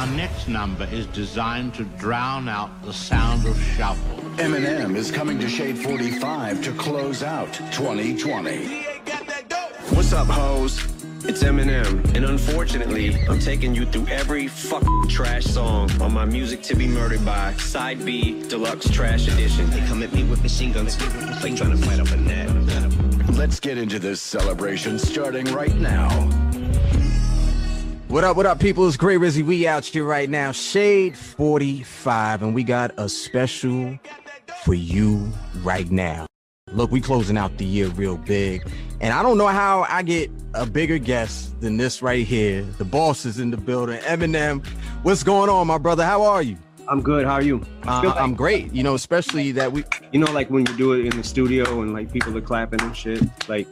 Our next number is designed to drown out the sound of shovel. Eminem is coming to Shade 45 to close out 2020. What's up, hoes? It's Eminem, and unfortunately, I'm taking you through every fucking trash song on my Music to Be Murdered By Side B Deluxe Trash Edition. They come at me with machine guns, like trying to fight up a net. Let's get into this celebration starting right now. What up, people? It's Gray Rizzy. We out here right now, Shade 45, and we got a special for you right now. Look, we closing out the year real big, and I don't know how I get a bigger guest than this right here. The boss is in the building. Eminem, what's going on, my brother? How are you? I'm good. How are you? I'm great. You know, especially that we... You know, like when you do it in the studio and like people are clapping and shit, like...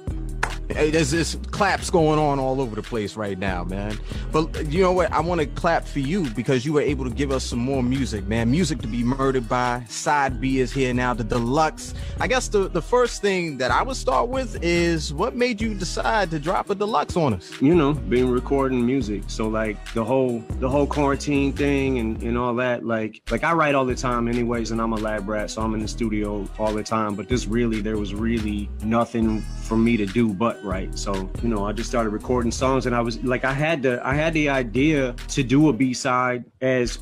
There's claps going on all over the place right now, man. But you know what? I want to clap for you because you were able to give us some more music, man. Music to Be Murdered By. Side B is here now, the deluxe. I guess the first thing that I would start with is what made you decide to drop a deluxe on us? You know, been recording music. So like the whole quarantine thing and all that, like I write all the time anyways, and I'm a lab rat, so I'm in the studio all the time. But there was really nothing for me to do but write. So, you know, I just started recording songs, and I was like, I had the idea to do a B-side, as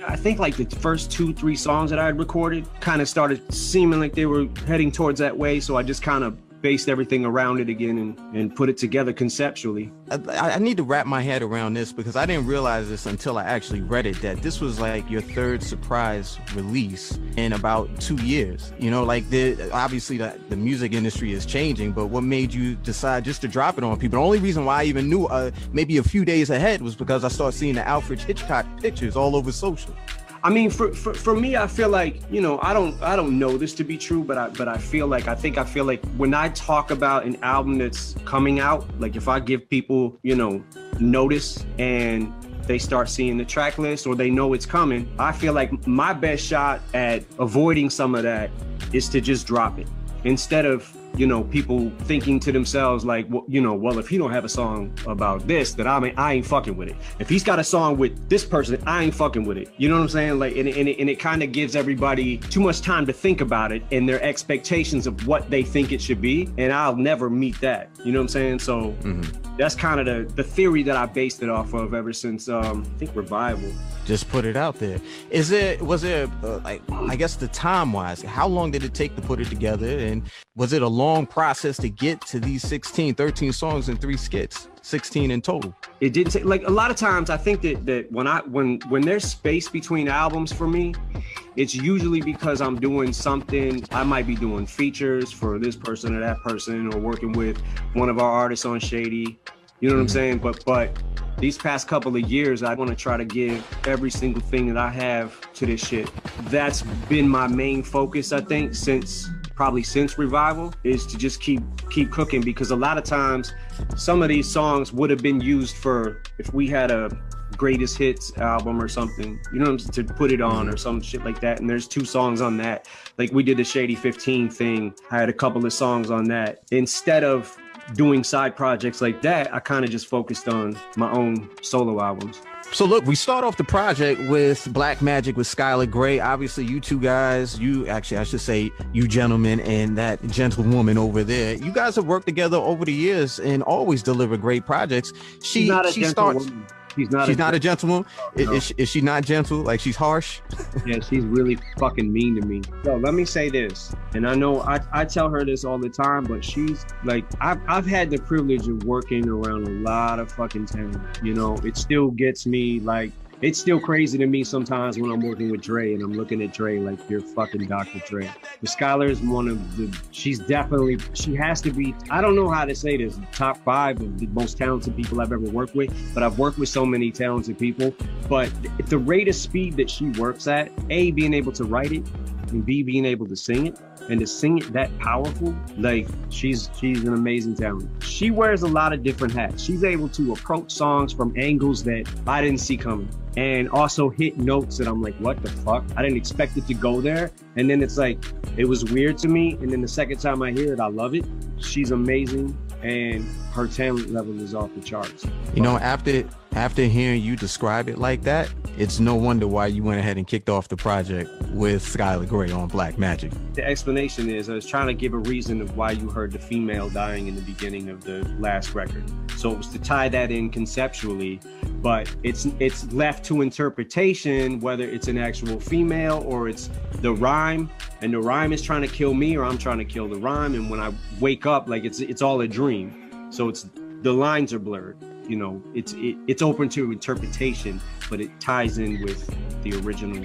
I think like the first 2-3 songs that I had recorded kind of started seeming like they were heading towards that way. So I just kind of based everything around it again and put it together conceptually. I need to wrap my head around this because I didn't realize this until I actually read it, that this was like your third surprise release in about 2 years. You know, like obviously the music industry is changing, but what made you decide just to drop it on people? The only reason why I even knew maybe a few days ahead was because I started seeing the Alfred Hitchcock pictures all over social. I mean, for me, I feel like, you know, I don't know this to be true, but I feel like when I talk about an album that's coming out, like if I give people, you know, notice and they start seeing the track list or they know it's coming, I feel like my best shot at avoiding some of that is to just drop it instead of, you know, people thinking to themselves like, well, you know, well, if he don't have a song about this, then I ain't fucking with it. If he's got a song with this person, I ain't fucking with it. You know what I'm saying? Like, and it kind of gives everybody too much time to think about it and their expectations of what they think it should be. And I'll never meet that. You know what I'm saying? So that's kind of the theory that I based it off of ever since, I think, Revival. Just put it out there. Was there like, I guess the time wise, how long did it take to put it together? And was it a long process to get to these 13 songs and 3 skits, 16 in total? It didn't take, like, a lot of times I think that when there's space between albums for me, it's usually because I'm doing something. I might be doing features for this person or that person, or working with one of our artists on Shady. You know what I'm saying? But these past couple of years, I want to try to give every single thing that I have to this shit. That's been my main focus, I think, probably since Revival, is to just keep cooking, because a lot of times some of these songs would have been used for, if we had a greatest hits album or something, you know, to put it on or some shit like that. And there's 2 songs on that. Like we did the Shady 15 thing. I had a couple of songs on that. Instead of doing side projects like that, I kind of just focused on my own solo albums. So look, we start off the project with Black Magic with Skylar Grey. Obviously, you two guys, I should say you gentlemen and that gentlewoman over there, you guys have worked together over the years and always deliver great projects. She's not a gentlewoman. No. Is she not gentle? Like, she's harsh? Yeah, she's really fucking mean to me. So let me say this, and I know I tell her this all the time, but she's like, I've had the privilege of working around a lot of fucking talent. You know, it still gets me, like, it's still crazy to me sometimes when I'm working with Dre and I'm looking at Dre like, you're fucking Dr. Dre. But Skylar is one of the, she has to be, I don't know how to say this, top 5 of the most talented people I've ever worked with, but I've worked with so many talented people. But the rate of speed that she works at, A, being able to write it, and B, being able to sing it, and to sing it that powerful, like, she's an amazing talent. She wears a lot of different hats. She's able to approach songs from angles that I didn't see coming, and also hit notes that I'm like, what the fuck? I didn't expect it to go there. And then it's like, it was weird to me. And then the second time I hear it, I love it. She's amazing, and her talent level is off the charts. You know, after hearing you describe it like that, it's no wonder why you went ahead and kicked off the project with Skylar Grey on Black Magic. The explanation is I was trying to give a reason of why you heard the female dying in the beginning of the last record. So it was to tie that in conceptually, but it's left to interpretation whether it's an actual female or it's the rhyme, and the rhyme is trying to kill me or I'm trying to kill the rhyme. And when I wake up, like it's all a dream. So it's the lines are blurred. You know, it's open to interpretation, but it ties in with the original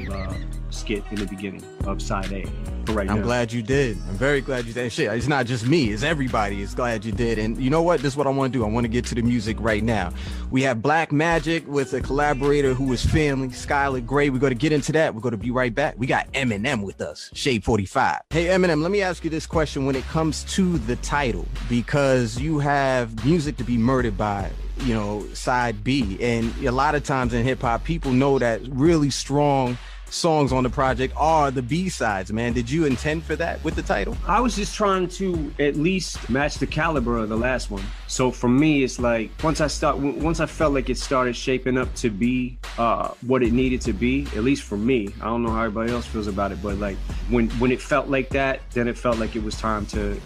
skit in the beginning of side A. Right I'm now. glad you did. I'm very glad you did. Shit, it's not just me, it's everybody is glad you did. And you know what? This is what I want to do. I want to get to the music right now. We have Black Magic with a collaborator who is family, Skylar Grey. We're going to get into that. We're going to be right back. We got Eminem with us, Shade 45. Hey, Eminem, let me ask you this question when it comes to the title, because you have Music to Be Murdered By, you know, side B. And a lot of times in hip hop, people know that really strong songs on the project are the B-sides, man. Did you intend for that with the title? I was just trying to at least match the caliber of the last one. So for me, it's like once I felt like it started shaping up to be what it needed to be, at least for me. I don't know how everybody else feels about it, but like when it felt like that, then it felt like it was time to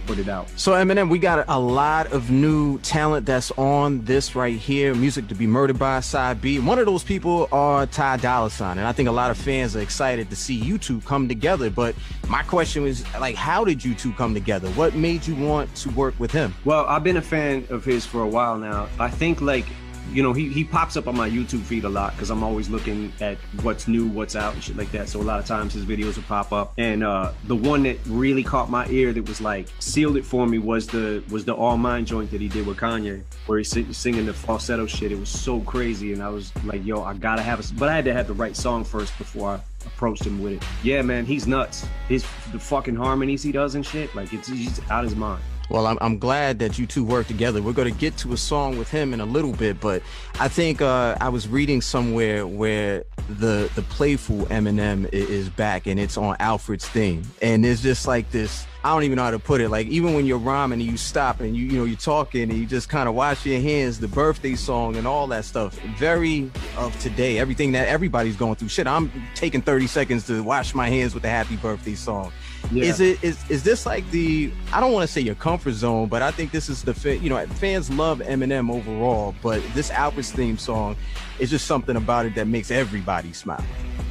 put it out. So Eminem, we got a lot of new talent that's on this right here, Music to Be Murdered By, side B. One of those people are Ty Dolla $ign, and I think a lot of fans are excited to see you two come together. But my question was, like, how did you two come together? What made you want to work with him? Well, I've been a fan of his for a while now. I think, like, you know, he pops up on my YouTube feed a lot because I'm always looking at what's new, what's out and shit like that. So a lot of times his videos will pop up. And the one that really caught my ear that was like sealed it for me was the All Mine joint that he did with Kanye, where he's singing the falsetto shit. It was so crazy. And I was like, yo, I gotta have but I had to have the right song first before I approached him with it. Yeah, man, he's nuts. The fucking harmonies he does and shit, like he's out of his mind. Well, I'm glad that you two work together. We're going to get to a song with him in a little bit, but I think I was reading somewhere where the playful Eminem is back, and it's on Alfred's theme. And it's just like this, I don't even know how to put it. Like, even when you're rhyming and you stop and you know, you're talking and you just kind of wash your hands, the birthday song and all that stuff, very of today, everything that everybody's going through. Shit, I'm taking 30 seconds to wash my hands with the happy birthday song. Yeah. Is this like I don't want to say your comfort zone, but I think this is you know, fans love Eminem overall, but this Alfred's theme song is just something about it that makes everybody smile.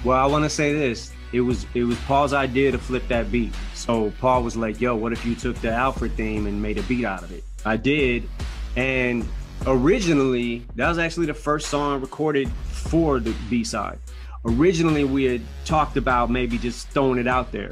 Well, I want to say this. It was Paul's idea to flip that beat. So Paul was like, yo, what if you took the Alfred theme and made a beat out of it? I did. And originally, that was actually the first song recorded for the B-side. Originally, we had talked about maybe just throwing it out there.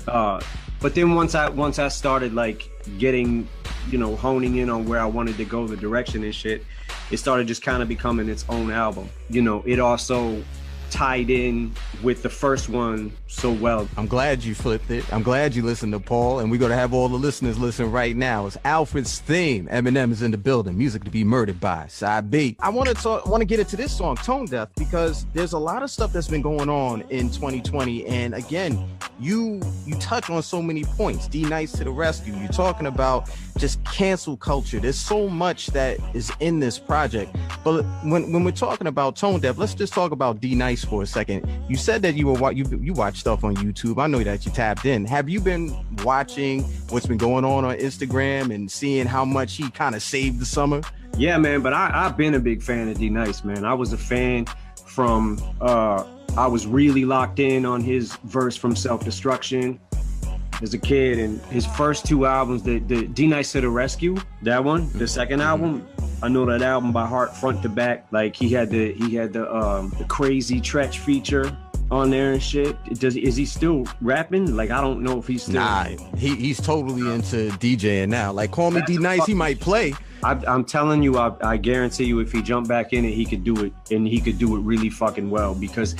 But then once I started like getting, you know, honing in on where I wanted to go, the direction and shit, it started just kind of becoming its own album. You know, it also tied in with the first one so well. I'm glad you flipped it. I'm glad you listened to Paul, and we're going to have all the listeners listen right now. It's Alfred's theme. Eminem is in the building. Music to Be Murdered By, side B. I want to get into this song, Tone Deaf, because there's a lot of stuff that's been going on in 2020, and again, you touch on so many points. D-Nice to the rescue. You're talking about just cancel culture. There's so much that is in this project. But when we're talking about Tone Deaf, let's just talk about D-Nice for a second. You said that you watch stuff on YouTube. I know that you tapped in. Have you been watching what's been going on Instagram and seeing how much he kind of saved the summer? Yeah, man, but I've been a big fan of D-Nice, man. I was a fan from I was really locked in on his verse from Self-Destruction as a kid, and his first two albums, the D-Nice to the Rescue, that one, the second album, I know that album by heart, front to back. Like he had the Crazy Tretch feature on there and shit. Is he still rapping? Like, I don't know if he's still. Nah, he's totally into DJing now. Like, call me D-Nice, he might play. I'm telling you, I guarantee you, if he jumped back in it, he could do it, and he could do it really fucking well. Because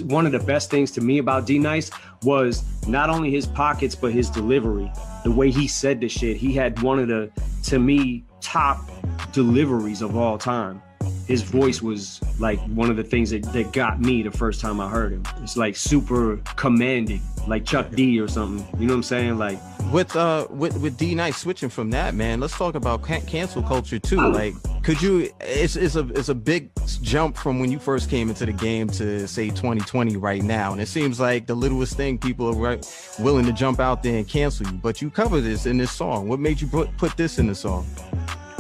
one of the best things to me about D-Nice was not only his pockets, but his delivery. The way he said the shit, he had one of the, to me, top deliveries of all time. His voice was like one of the things that got me the first time I heard him. It's like super commanding, like Chuck D or something. You know what I'm saying? Like with D-Nice, switching from that, man, let's talk about cancel culture too. Like, Could you? It's a big jump from when you first came into the game to say 2020 right now, and it seems like the littlest thing people are willing to jump out there and cancel you. But you cover this in this song. What made you put this in the song?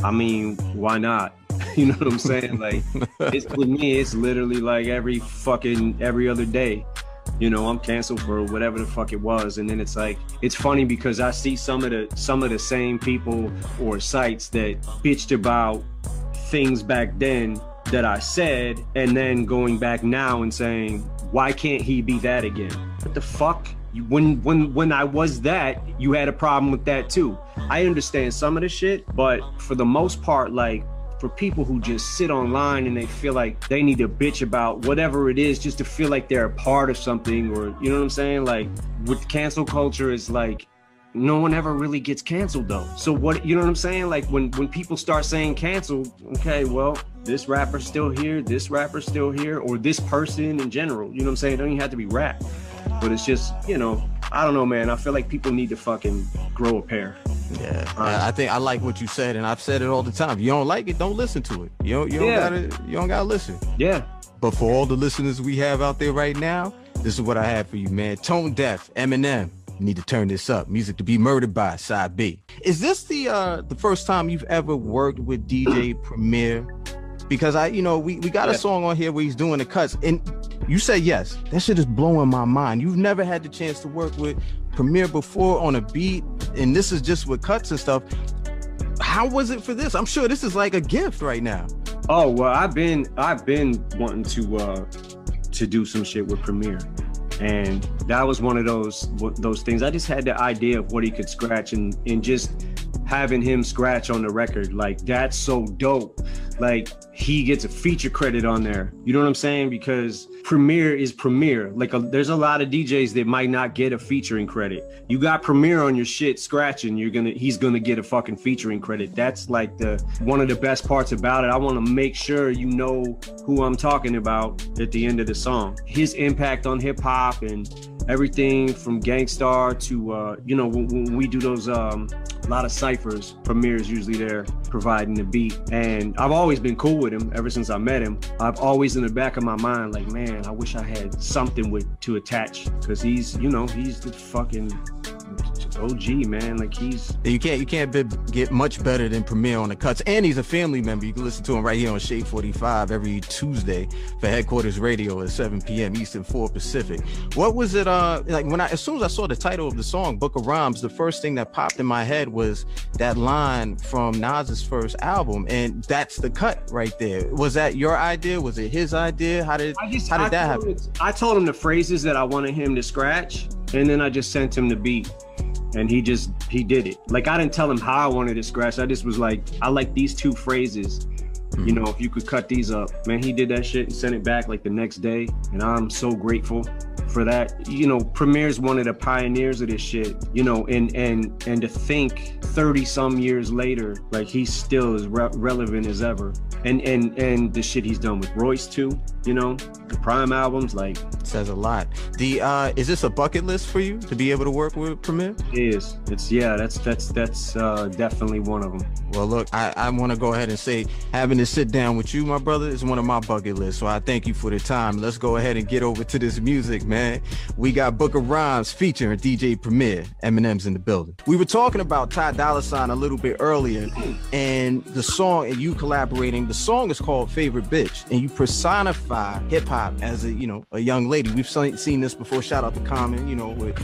I mean, why not? You know what I'm saying? Like, it's with me, it's literally like every other day. You know, I'm canceled for whatever the fuck it was. And then it's like, it's funny because I see some of the same people or sites that bitched about things back then that I said, and then going back now and saying, why can't he be that again? What the fuck? When I was that, you had a problem with that too. I understand some of the shit, but for the most part, like, for people who just sit online and they feel like they need to bitch about whatever it is just to feel like they're a part of something, or, you know what I'm saying? Like, with cancel culture, it's like, no one ever really gets canceled though. So what, you know what I'm saying? Like, when people start saying cancel, okay, well, this rapper's still here, this rapper's still here, or this person in general, you know what I'm saying? It don't even have to be rap. But it's just, you know, I don't know, man. I feel like people need to fucking grow a pair. Yeah, I think I like what you said, and I've said it all the time. If you don't like it, don't listen to it. You don't gotta listen. Yeah. But for all the listeners we have out there right now, this is what I have for you, man. Tone Deaf, Eminem. You need to turn this up. Music to be murdered by, side B. Is this the first time you've ever worked with DJ Premier? Because we got a song on here where he's doing the cuts, and you said yes. That shit is blowing my mind. You've never had the chance to work with Premier before on a beat, and this is just with cuts and stuff. How was it for this? I'm sure this is like a gift right now. Oh well, I've been wanting to do some shit with Premier, and that was one of those things. I just had the idea of what he could scratch, and just having him scratch on the record, like, that's so dope. Like, he gets a feature credit on there. You know what I'm saying? Because Premier is Premier. Like, there's a lot of DJs that might not get a featuring credit. You got Premier on your shit scratching, he's gonna get a fucking featuring credit. That's like one of the best parts about it. I want to make sure you know who I'm talking about at the end of the song. His impact on hip hop and everything from Gangstar to when we do those a lot of ciphers, Premier is usually there providing the beat. And I've always been cool with him ever since I met him. I've always in the back of my mind, like, man, I wish I had something to attach, because he's the fucking OG, man. Like, you can't get much better than Premier on the cuts, and he's a family member. You can listen to him right here on Shade 45 every Tuesday for Headquarters Radio at 7 p.m. Eastern, 4 Pacific. What was it like as soon as I saw the title of the song, Book of Rhymes, the first thing that popped in my head was that line from Nas's first album, and that's the cut right there. Was that your idea? Was it his idea? How did that happen? I told him the phrases that I wanted him to scratch, and then I just sent him the beat. And he did it. Like, I didn't tell him how I wanted to scratch. I just was like, I like these two phrases. You know, if you could cut these up. Man, he did that shit and sent it back like the next day. And I'm so grateful for that. You know, Premier's one of the pioneers of this shit, you know, and to think 30 some years later, like, he's still as relevant as ever. And the shit he's done with Royce too, you know, the Prime albums, like, says a lot. Is this a bucket list for you to be able to work with Premier? It is. That's definitely one of them. Well, look, I want to go ahead and say, having to sit down with you, my brother, is one of my bucket lists. So I thank you for the time. Let's go ahead and get over to this music, man. We got Book of Rhymes featuring DJ Premier. Eminem's in the building. We were talking about Ty Dolla $ign a little bit earlier, and the song, and you collaborating. The song is called Favorite Bitch, and you personify hip hop as a young lady. We've seen this before. Shout out to Common, with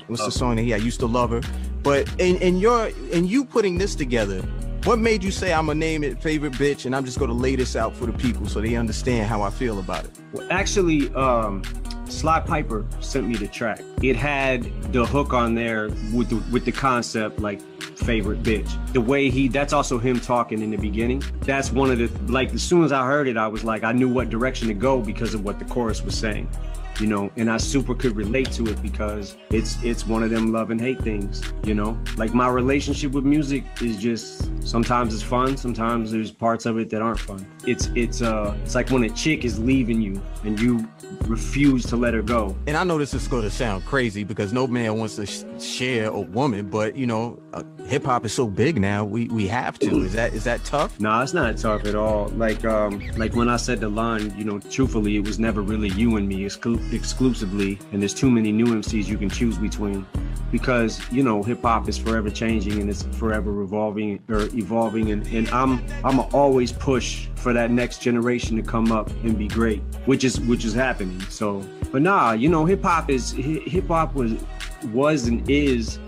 what's the song that he had, Used to Love Her. But in you putting this together, what made you say, I'm gonna name it Favorite Bitch, and I'm just gonna lay this out for the people so they understand how I feel about it? Well, actually, Sly Piper sent me the track. It had the hook on there with the concept, like, favorite bitch. The way that's also him talking in the beginning. That's one of the, like, as soon as I heard it, I was like, I knew what direction to go because of what the chorus was saying. you know, and I super could relate to it because it's one of them love and hate things, you know? Like my relationship with music is just, sometimes it's fun, sometimes there's parts of it that aren't fun. It's like when a chick is leaving you and you refuse to let her go. And I know this is going to sound crazy because no man wants to share a woman, but you know, hip hop is so big now, we have to. Is that tough? Nah, it's not tough at all. Like when I said the line, you know, truthfully, it was never really you and me exclusively, and there's too many new MCs you can choose between, because you know hip hop is forever changing and it's forever evolving, and I'm always push for that next generation to come up and be great, which is happening. So, but nah, you know, hip hop was and is,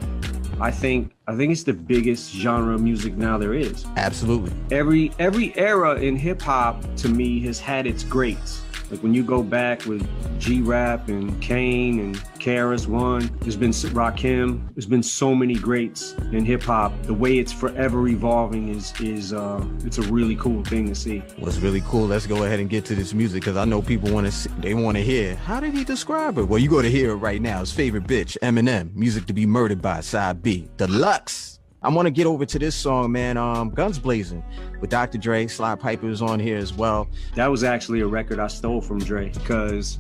I think it's the biggest genre of music now there is. Absolutely. Every era in hip hop to me has had its greats. Like when you go back with G-Rap and Kane and KRS-One, there's been Rakim, there's been so many greats in hip hop. The way it's forever evolving is it's a really cool thing to see. What's really cool, let's go ahead and get to this music, because I know people want to hear, how did he describe it? Well, you go to hear it right now. His favorite bitch, Eminem, Music to Be Murdered By, Side B, Deluxe. I want to get over to this song, man. Guns Blazing with Dr. Dre. Sly Piper is on here as well. That was actually a record I stole from Dre because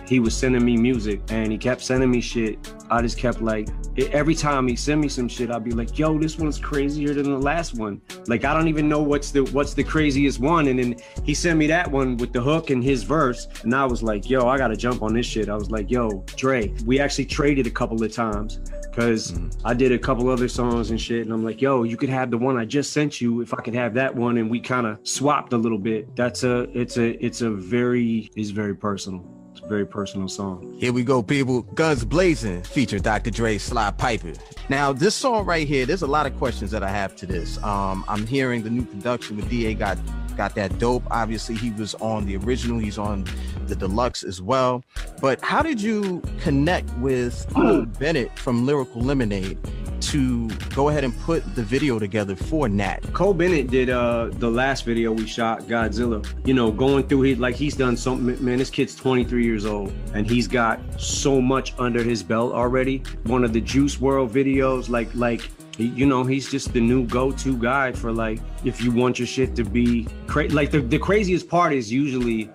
he was sending me music and he kept sending me shit. I just kept like, every time he sent me some shit, I'd be like, yo, this one's crazier than the last one. Like, I don't even know what's the craziest one. And then he sent me that one with the hook and his verse. And I was like, yo, I got to jump on this shit. I was like, yo, Dre, we actually traded a couple of times because I did a couple other songs and shit. And I'm like, yo, you could have the one I just sent you if I could have that one. And we kind of swapped a little bit. It's very personal. It's a very personal song. Here we go, people. Guns Blazing feature Dr. Dre, Sly Piper. Now, this song right here, there's a lot of questions that I have to this. I'm hearing the new production with DA got that dope. Obviously, he was on the original. He's on the deluxe as well. But how did you connect with Cole Bennett from Lyrical Lemonade to go ahead and put the video together for Nat? Cole Bennett did the last video we shot, Godzilla. You know, going through he's done something. Man, this kid's 23 years old and he's got so much under his belt already. One of the Juice WRLD videos, like you know, he's just the new go-to guy for like, if you want your shit to be crazy. Like the craziest part is usually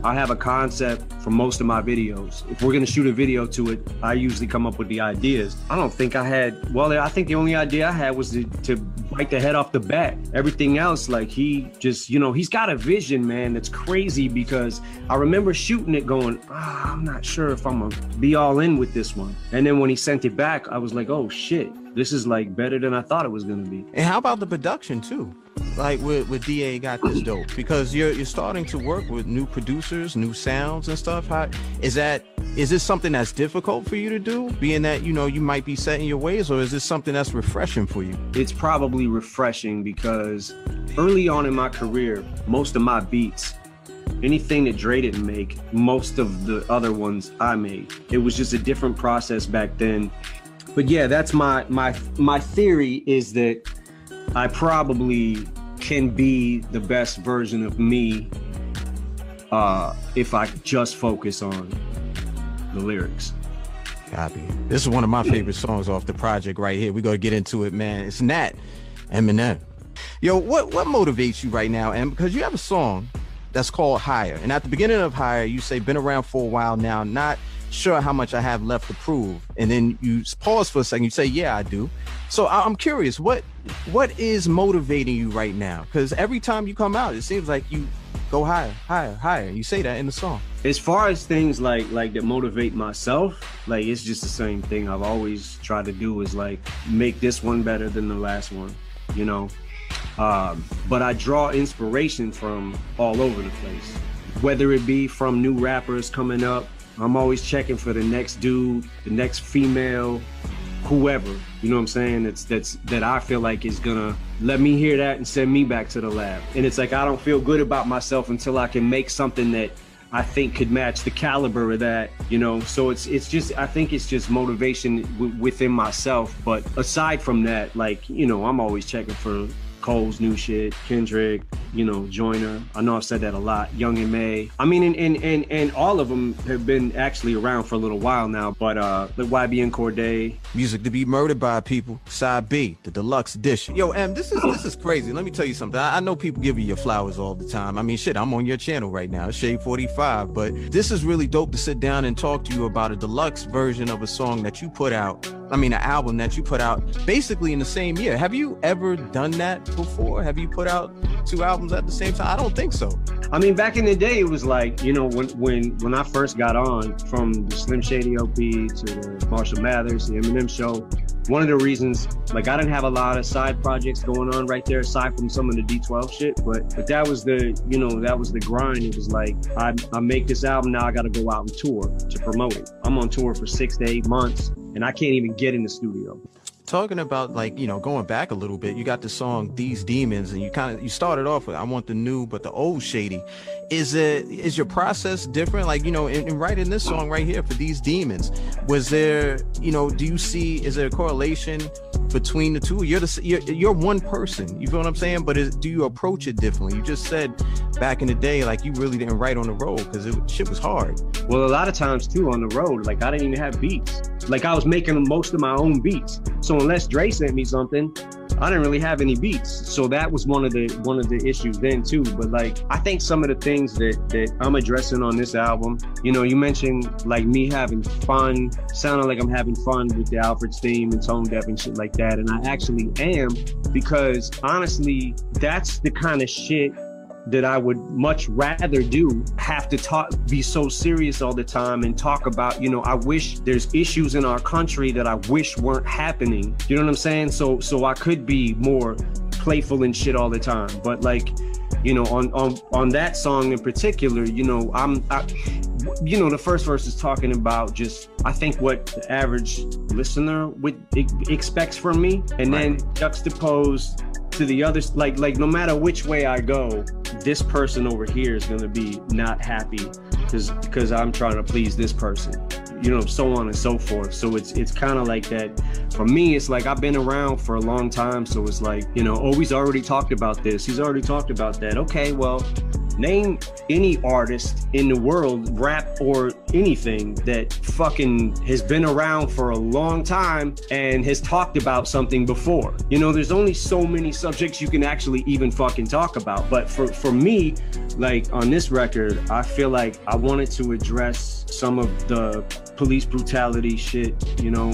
I have a concept for most of my videos. If we're gonna shoot a video to it, I usually come up with the ideas. I think the only idea I had was to bite the head off the bat. Everything else, like he just, you know, he's got a vision, man, that's crazy, because I remember shooting it going, I'm not sure if I'm gonna be all in with this one. And then when he sent it back, I was like, oh shit, this is like better than I thought it was gonna be. And how about the production too? Like with DA got this dope, because you're starting to work with new producers, new sounds and stuff. Is this something that's difficult for you to do, being that, you know, you might be set in your ways, or is this something that's refreshing for you? It's probably refreshing because early on in my career, most of my beats, anything that Dre didn't make, most of the other ones I made. It was just a different process back then. But yeah, that's my theory is that I probably can be the best version of me if I just focus on the lyrics. Copy. This is one of my favorite songs off the project right here. We're gonna get into it, man. It's Nat, Eminem. Yo, what motivates you right now, Em? Because you have a song that's called Higher. And at the beginning of Higher, you say, been around for a while now, not sure how much I have left to prove. And then you pause for a second, you say, yeah, I do. So I'm curious, what is motivating you right now? Because every time you come out, it seems like you go higher, higher, higher. You say that in the song. As far as things like that motivate myself, like it's just the same thing I've always tried to do, is like make this one better than the last one, you know? But I draw inspiration from all over the place, whether it be from new rappers coming up. I'm always checking for the next dude, the next female, whoever, you know what I'm saying? That I feel like is gonna let me hear that and send me back to the lab. And it's like, I don't feel good about myself until I can make something that I think could match the caliber of that, you know? So it's just, I think it's just motivation within myself. But aside from that, like, you know, I'm always checking for Cole's new shit, Kendrick, you know, Joyner. I know I've said that a lot. Young and May. I mean, and all of them have been actually around for a little while now. But the YBN Corday. Music to be murdered by people. Side B, the deluxe edition. Yo, Em, this is crazy. Let me tell you something. I know people give you your flowers all the time. I mean, shit, I'm on your channel right now, Shade 45. But this is really dope to sit down and talk to you about a deluxe version of a song that you put out. I mean, an album that you put out basically in the same year. Have you ever done that before? Have you put out 2 albums at the same time? I don't think so. I mean, back in the day, it was like, you know, when I first got on, from the Slim Shady LP to the Marshall Mathers, the Eminem show, one of the reasons, like, I didn't have a lot of side projects going on right there, aside from some of the D12 shit, but that was the, you know, that was the grind. It was like, I make this album, now I got to go out and tour to promote it. I'm on tour for 6 to 8 months, and I can't even get in the studio. Talking about, like, you know, going back a little bit, you got the song These Demons, and you started off with I want the new but the old Shady. Is your process different? Like, you know, in writing this song right here for These Demons, was there, you know, is there a correlation between the two? You're one person, you feel what I'm saying? But do you approach it differently? You just said back in the day, like, you really didn't write on the road because shit was hard. Well, a lot of times too on the road, like, I didn't even have beats. Like, I was making most of my own beats. So unless Dre sent me something, I didn't really have any beats. So that was one of the issues then too. But like, I think some of the things that I'm addressing on this album, you know, you mentioned like me having fun, sounding like I'm having fun with the Alfred's theme and tone deaf and shit like that. And I actually am, because honestly, that's the kind of shit that I would much rather do, have to be so serious all the time and talk about, you know, I wish there's issues in our country that I wish weren't happening. You know what I'm saying? So I could be more playful and shit all the time. But like, you know, on that song in particular, you know, you know, the first verse is talking about just, I think, what the average listener expects from me, and then juxtaposed to the others, like no matter which way I go, this person over here is gonna be not happy because I'm trying to please this person, you know, so on and so forth. So it's kind of like that. For me, it's like I've been around for a long time, so it's like, you know, oh, he's already talked about this, he's already talked about that. Okay, well, name any artist in the world, rap or anything, that fucking has been around for a long time and has talked about something before. You know, there's only so many subjects you can actually even fucking talk about. But for me, like on this record, I feel like I wanted to address some of the police brutality shit, you know,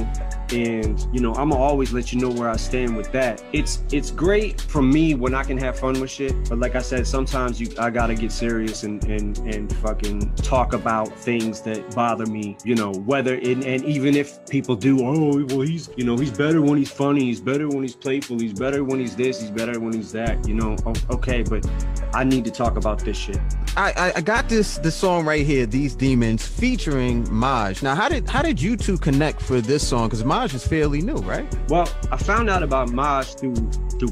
and, you know, I'm gonna always let you know where I stand with that. It's great for me when I can have fun with shit, but like I said, sometimes I gotta get serious and fucking talk about things that bother me, you know, whether and even if people do, oh, well, he's, you know, he's better when he's funny, he's better when he's playful, he's better when he's this, he's better when he's that, you know. Okay, but I need to talk about this shit. I got this song right here, These Demons, featuring Maj. Now, how did you two connect for this song? Because Maj is fairly new, right? Well, I found out about Maj through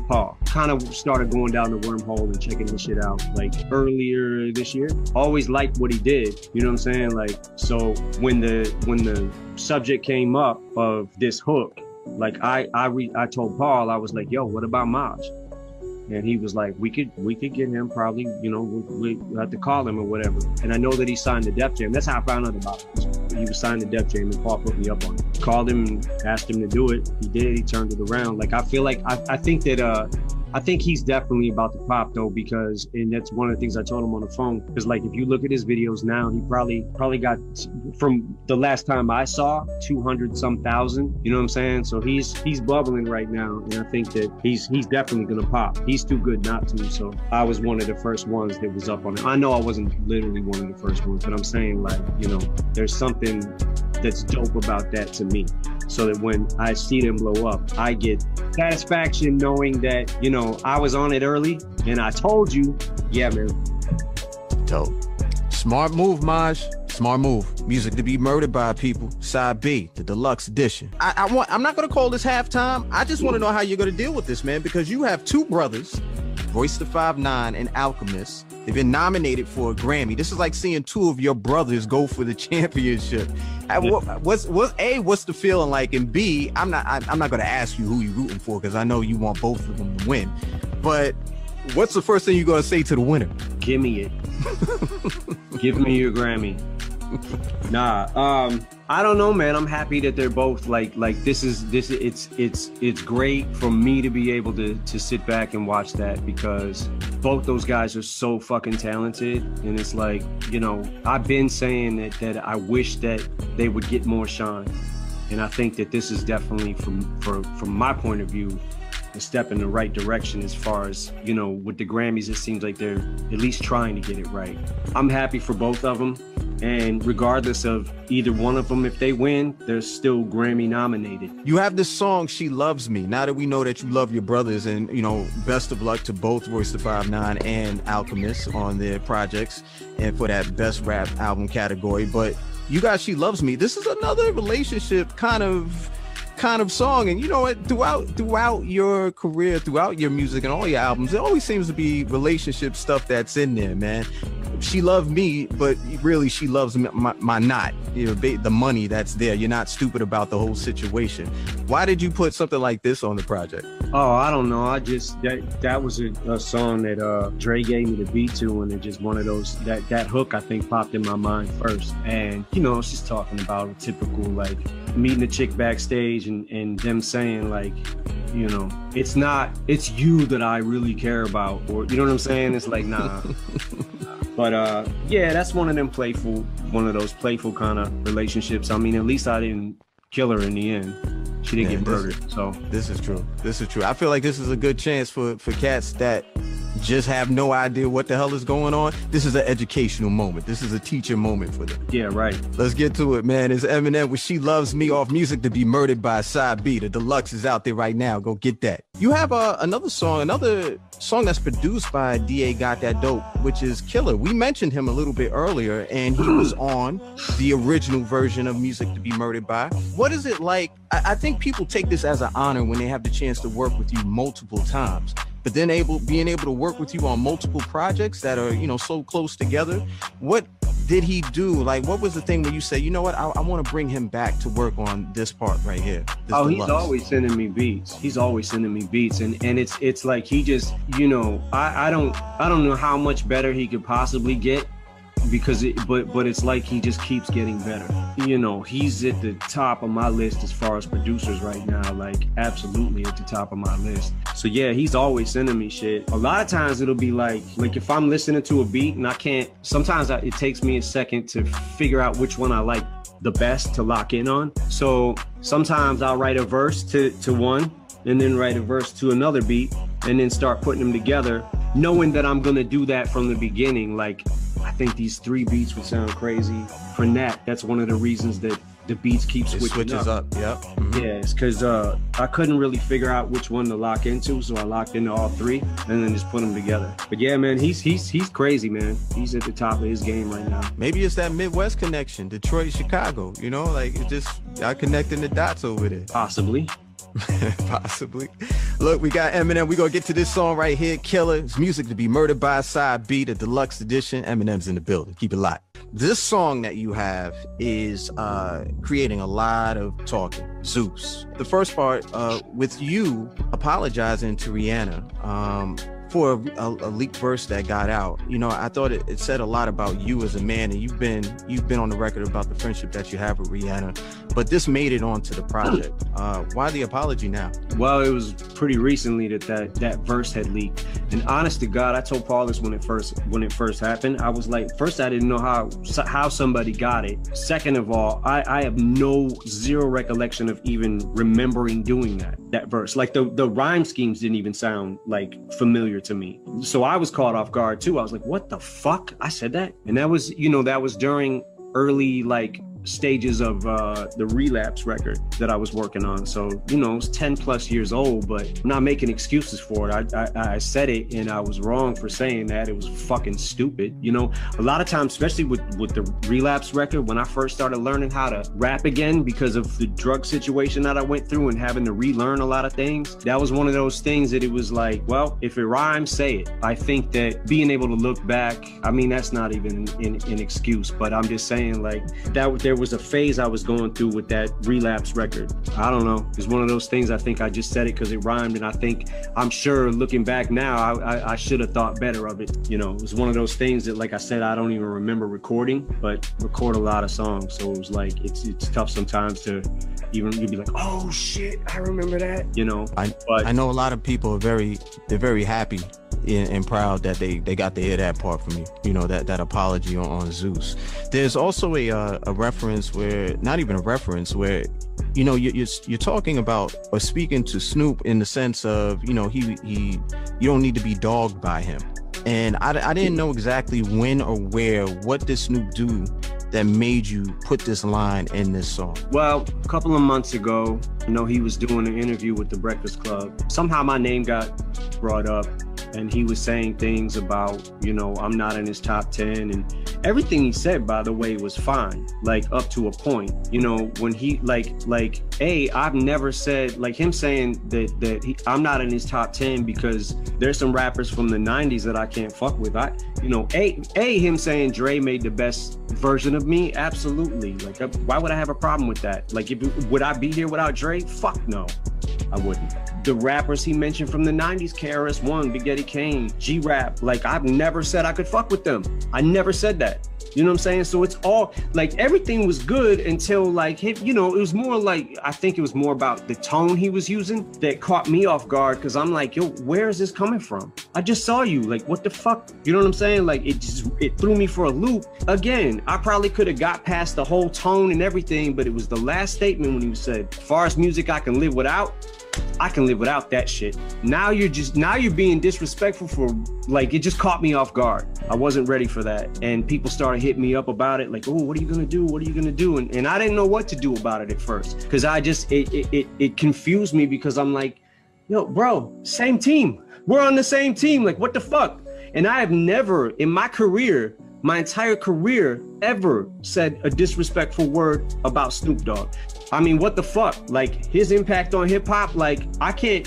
Paul. Kind of started going down the wormhole and checking this shit out like earlier this year. Always liked what he did, you know what I'm saying? Like, so when the subject came up of this hook, like I told Paul, I was like, yo, what about Maj? And he was like, we could get him, probably, you know, we have to call him or whatever. And I know that he signed the Def Jam. That's how I found out about it. He was signed to Def Jam and Paul put me up on it. Called him, asked him to do it. He did, he turned it around. Like, I feel like, I think that, I think he's definitely about to pop though, because, and that's one of the things I told him on the phone, because like if you look at his videos now, he probably got, from the last time I saw, 200 some thousand, you know what I'm saying? So he's bubbling right now, and I think that he's definitely gonna pop. He's too good not to. So I was one of the first ones that was up on it. I know I wasn't literally one of the first ones, but I'm saying, like, you know, there's something that's dope about that to me, so that when I see them blow up, I get satisfaction knowing that, you know, I was on it early and I told you, yeah, man. Dope. Smart move, Maj. Smart move. Music to be murdered by people. Side B, the deluxe edition. I'm not gonna call this halftime. I just want to know how you're gonna deal with this, man, because you have two brothers, Royce the 5'9" and Alchemist. They've been nominated for a Grammy. This is like seeing two of your brothers go for the championship. What's the feeling like? And B, I'm not going to ask you who you're rooting for, because I know you want both of them to win. But What's the first thing you're gonna say to the winner? Give me it. Give me your Grammy. Nah, I don't know, man. I'm happy that they're both like it's great for me to be able to sit back and watch that, because both those guys are so fucking talented. And it's like, you know, I've been saying that I wish that they would get more shine. And I think that this is definitely, from my point of view, a step in the right direction as far as, you know, with the Grammys. It seems like they're at least trying to get it right. I'm happy for both of them. And regardless of either one of them, if they win, they're still Grammy nominated. You have this song, She Loves Me. Now that we know that you love your brothers, and, you know, best of luck to both Royce da 5'9" and Alchemist on their projects and for that best rap album category. But you got She Loves Me. This is another relationship kind of song. And you know what, throughout your career, throughout your music and all your albums, there always seems to be relationship stuff that's in there, man. She loved me, but really she loves my knot, you know, the money that's there. You're not stupid about the whole situation. Why did you put something like this on the project? Oh, I don't know. I just, that was a song that Dre gave me the beat to, and it just one of those, that hook I think popped in my mind first. And, you know, it's just talking about a typical, like, meeting a chick backstage and them saying, like, you know, it's you that I really care about, or, you know what I'm saying? It's like, nah. But yeah, that's one of those playful kind of relationships. I mean, at least I didn't kill her in the end. She didn't get murdered. So this is true. I feel like this is a good chance for cats that just have no idea what the hell is going on. This is an educational moment. This is a teacher moment for them. Yeah, right. Let's get to it, man. It's Eminem with She Loves Me off Music to Be Murdered by Side B. The deluxe is out there right now. Go get that. You have another song that's produced by D.A. Got That Dope, which is Killer. We mentioned him a little bit earlier, and he was on the original version of Music to Be Murdered by. What is it like? I think people take this as an honor when they have the chance to work with you multiple times. But then being able to work with you on multiple projects that are, you know, so close together. What did he do? Like, what was the thing where you say, you know what, I want to bring him back to work on this part right here? He's always sending me beats. And it's like he just, you know, I don't know how much better he could possibly get, because but it's like he just keeps getting better. You know, he's at the top of my list as far as producers right now, like absolutely at the top of my list. So yeah, he's always sending me shit. A lot of times it'll be like if I'm listening to a beat and I can't, sometimes it takes me a second to figure out which one I like the best to lock in on. So sometimes I'll write a verse to one, and then write a verse to another beat, and then start putting them together, knowing that I'm gonna do that from the beginning. Like, I think these 3 beats would sound crazy. For Nat, that's one of the reasons that the beats keep switching up. Yep. Mm-hmm. Yeah, it's because I couldn't really figure out which one to lock into, so I locked into all 3 and then just put them together. But yeah, man, he's crazy, man. He's at the top of his game right now. Maybe it's that Midwest connection, Detroit, Chicago. You know, like it just y'all connecting the dots over there. Possibly. Possibly. Look, we got Eminem. We're gonna get to this song right here, Killer. It's Music to Be Murdered by Side B, the deluxe edition. Eminem's in the building. Keep it locked. This song that you have is creating a lot of talking. Zeus. The first part with you apologizing to Rihanna for a leaked verse that got out. You know, I thought it said a lot about you as a man, and you've been on the record about the friendship that you have with Rihanna, but this made it onto the project. Why the apology now? Well, it was pretty recently that verse had leaked, and honest to God, I told Paul this when it first happened. I was like, first, I didn't know how somebody got it. Second of all, I have zero recollection of even remembering doing that verse. Like the rhyme schemes didn't even sound like familiar to me. So I was caught off guard too. I was like, what the fuck? I said that? And that was during early stages of the Relapse record that I was working on. So, you know, it's 10 plus years old, but I'm not making excuses for it. I said it and I was wrong for saying that. It was fucking stupid. You know, a lot of times, especially with the Relapse record, when I first started learning how to rap again because of the drug situation that I went through and having to relearn a lot of things, that was one of those things that it was like, well, if it rhymes, say it. I think that being able to look back, I mean, that's not even an excuse, but I'm just saying, like, there there was a phase I was going through with that Relapse record. I don't know. It's one of those things. I think I just said it because it rhymed, and I'm sure looking back now, I should have thought better of it. You know, it was one of those things that, like I said, I don't even remember recording, but record a lot of songs. So it was like, it's tough sometimes to even, you'd be like, oh shit, I remember that, you know. I know a lot of people they're very happy and proud that they got to hear that part from you, you know, that apology on Zeus. There's also a reference where, not even a reference, where, you know, you're talking about or speaking to Snoop in the sense of, you know, you don't need to be dogged by him. And I didn't know exactly when or where. What did Snoop do that made you put this line in this song? Well, a couple of months ago, you know, he was doing an interview with the Breakfast Club. Somehow my name got brought up, and he was saying things about, you know, I'm not in his top 10, and everything he said, by the way, was fine, like up to a point. You know, when he I've never said, like him saying that I'm not in his top 10 because there's some rappers from the 90s that I can't fuck with. Him saying Dre made the best version of me, absolutely. Like, why would I have a problem with that? Like, would I be here without Dre? Fuck no, I wouldn't. The rappers he mentioned from the 90s, KRS-One, Big Daddy Kane, G-Rap, like, I've never said I could fuck with them. I never said that. You know what I'm saying? So it's all, like, everything was good until, like, you know, it was more like, I think it was more about the tone he was using that caught me off guard, because I'm like, yo, where is this coming from? I just saw you. Like, what the fuck? You know what I'm saying? Like, it threw me for a loop. Again, I probably could have got past the whole tone and everything, but it was the last statement when he said, as far as music I can live without, I can live without that shit. Now you're being disrespectful for, like, it just caught me off guard. I wasn't ready for that. And people started hitting me up about it, like, oh, what are you gonna do? What are you gonna do? And I didn't know what to do about it at first, because it confused me, because I'm like, yo, bro, same team. We're on the same team. Like, what the fuck? And I have never in my career, my entire career, ever said a disrespectful word about Snoop Dogg. I mean, what the fuck? Like, his impact on hip hop, like, I can't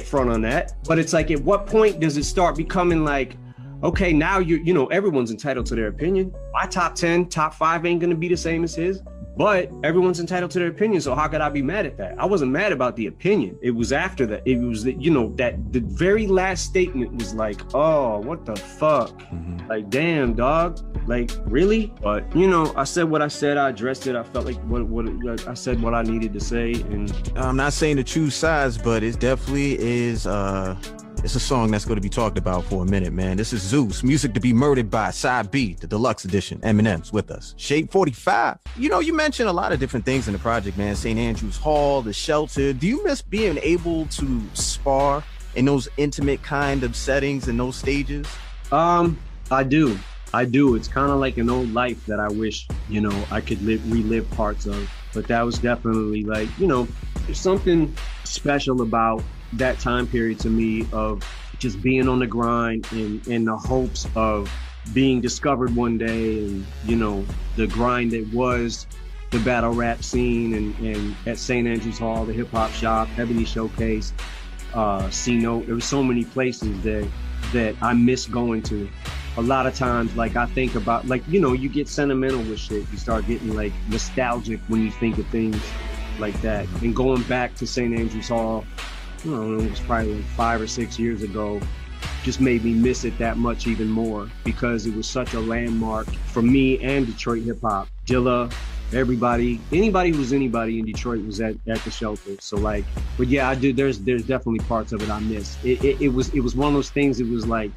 front on that. But it's like, at what point does it start becoming like, okay, now you know, everyone's entitled to their opinion. My top 10, top 5 ain't gonna be the same as his, but everyone's entitled to their opinion. So how could I be mad at that? I wasn't mad about the opinion. It was after that. It was, you know, that the very last statement was like, oh, what the fuck? Mm-hmm. Like, damn, dog. Like, really? But, you know, I said what I said. I addressed it. I felt like what I said what I needed to say. And I'm not saying to choose sides, but it definitely is it's a song that's going to be talked about for a minute, man. This is Zeus, Music to Be Murdered By, Side B, the deluxe edition. Eminem's with us. Shade 45. You know, you mentioned a lot of different things in the project, man. St. Andrews Hall, The Shelter. Do you miss being able to spar in those intimate kind of settings and those stages? I do. It's kind of like an old life that I wish, you know, I could relive parts of. But that was definitely, like, you know, there's something special about that time period to me, of just being on the grind and in the hopes of being discovered one day. And, you know, the grind that was the battle rap scene and at St. Andrews Hall, the Hip Hop Shop, Ebony Showcase, C-Note. There were so many places that I miss going to. A lot of times, like, I think about, like, you know, you get sentimental with shit. You start getting, like, nostalgic when you think of things like that. And going back to St. Andrews Hall, I don't know, it was probably like 5 or 6 years ago, just made me miss it that much even more, because it was such a landmark for me and Detroit hip hop. Dilla, anybody who was anybody in Detroit was at the Shelter. So, like, but yeah, I do. There's definitely parts of it I miss. It was one of those things. It was like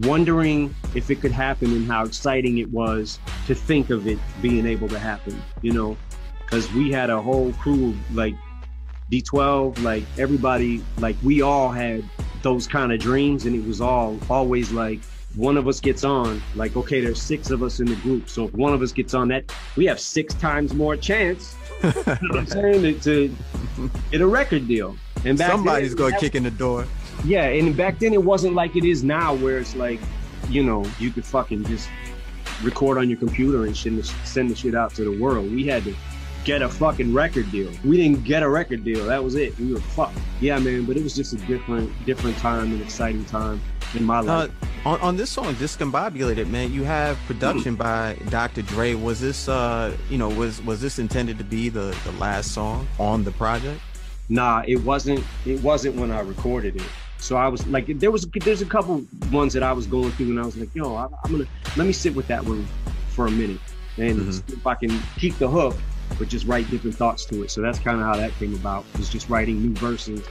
wondering if it could happen and how exciting it was to think of it being able to happen, you know, because we had a whole crew, like D12, like everybody, like we all had those kind of dreams, and it was always like, one of us gets on, like, okay, there's 6 of us in the group, so if one of us gets on, that we have 6 times more chance, you know what I'm saying, to get a record deal. And back somebody's gonna kick in the door. Yeah, and back then it wasn't like it is now, where it's like, you know, you could fucking just record on your computer and send the shit out to the world. We had to get a fucking record deal. We didn't get a record deal. That was it. We were fucked. Yeah, man, but it was just a different time, an exciting time in my life. On this song, Discombobulated, man, you have production by Dr. Dre. Was this, was this intended to be the last song on the project? Nah, it wasn't when I recorded it. So I was like, there's a couple ones that I was going through, and I was like, yo, let me sit with that one for a minute, and see if I can keep the hook, but just write different thoughts to it. So that's kind of how that came about, was just writing new verses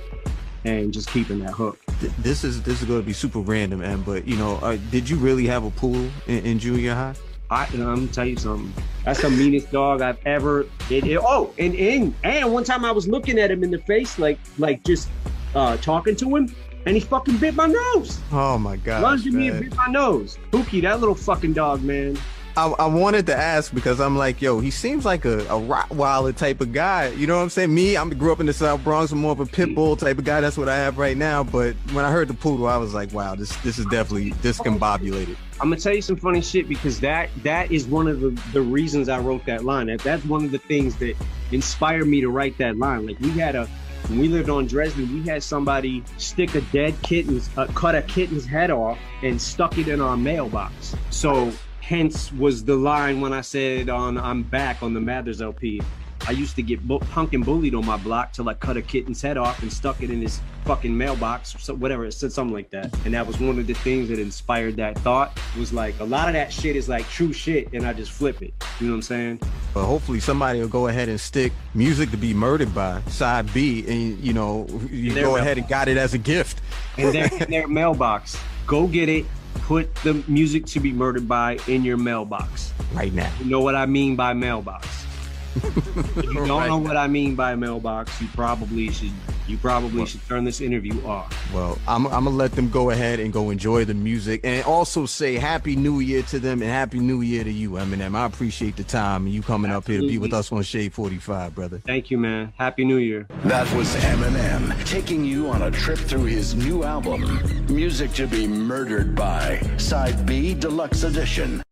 and just keeping that hook. This is going to be super random, man, but did you really have a pool in junior high? I'm gonna tell you something. That's the meanest dog I've ever. And one time I was looking at him in the face, like just talking to him, and he fucking bit my nose. Oh my god! Lunged at me and bit my nose. Pookie, that little fucking dog, man. I wanted to ask because I'm like, yo, he seems like a Rottweiler type of guy. You know what I'm saying? Me, I grew up in the South Bronx. I'm more of a pit bull type of guy. That's what I have right now. But when I heard the poodle, I was like, wow, this is definitely discombobulated. I'm gonna tell you some funny shit, because that is one of the reasons I wrote that line. That's one of the things that inspired me to write that line. Like when we lived on Dresden, we had somebody stick cut a kitten's head off and stuck it in our mailbox. So hence was the line when I said on I'm Back on the Mathers LP. I used to get punk and bullied on my block till I cut a kitten's head off and stuck it in his fucking mailbox, or so, whatever. It said something like that. And that was one of the things that inspired that thought. It was like, a lot of that shit is like true shit, and I just flip it. You know what I'm saying? But hopefully somebody will go ahead and stick Music to Be Murdered By side B, and you go ahead and got it as a gift. In their mailbox. Go get it. Put the Music to Be Murdered By in your mailbox right now. You know what I mean by mailbox. If you don't know what I mean by mailbox, you probably should turn this interview off. Well, I'm gonna let them go ahead and go enjoy the music, and also say Happy New Year to them and Happy New Year to you, Eminem. I appreciate the time and you coming up here to be with us on Shade 45, brother. Thank you, man. Happy New Year. That was Eminem taking you on a trip through his new album, Music to Be Murdered By, Side B Deluxe Edition.